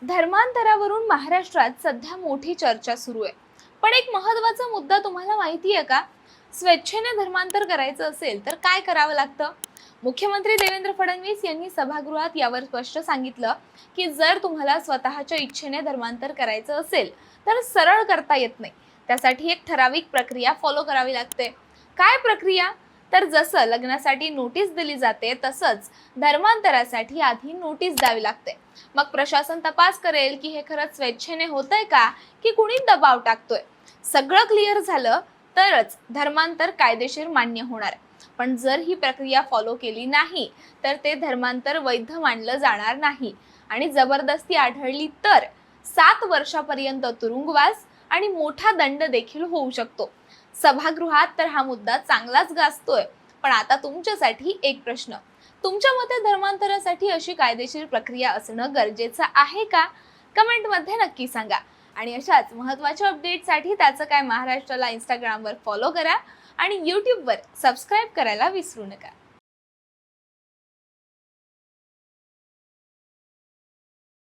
धर्मांतरावरून महाराष्ट्रात सध्या मोठी चर्चा सुरू आहे। पण एक महत्त्वाचा मुद्दा तुम्हाला माहिती आहे का? स्वेच्छेने धर्मांतर करायचं असेल तर काय करावं लागतं? मुख्यमंत्री देवेंद्र फडणवीस यांनी सभागृहात यावर स्पष्ट सांगितलं की जर तुम्हाला स्वतःच्या इच्छेने धर्मांतर करायचं असेल तर सरळ करता येत नाही। त्यासाठी एक ठराविक प्रक्रिया फॉलो करावी लागते। काय प्रक्रिया? तर जसं लग्नासाठी नोटीस दिली जाते तसंच धर्मांतरासाठी आधी नोटीस द्यावी लागते। मग प्रशासन तपास करेल की हे खरंच स्वेच्छेने होतंय का की कुणी दबाव टाकतोय। सगळं क्लिअर झालं तरच धर्मांतर कायदेशीर मान्य होणार आहे। पण जर ही प्रक्रिया फॉलो केली नाही तर ते धर्मांतर वैध मानलं जाणार नाही आणि जबरदस्ती आढळली तर 7 वर्षापर्यंत तुरुंगवास आणि मोठा दंड देखील होऊ शकतो। सभागृहात तर हा मुद्दा चांगलाच गाजतोय। पण आता तुमच्यासाठी एक प्रश्न, तुमच्या मते धर्मांतरासाठी अशी कायदेशीर प्रक्रिया असणं गरजेचं आहे का? कमेंट मध्ये नक्की सांगा। आणि अशाच महत्त्वाच्या अपडेटसाठी त्याचं काय महाराष्ट्राला इंस्टाग्रामवर फॉलो करा आणि यूट्यूबवर सबस्क्राइब करायला विसरू नका।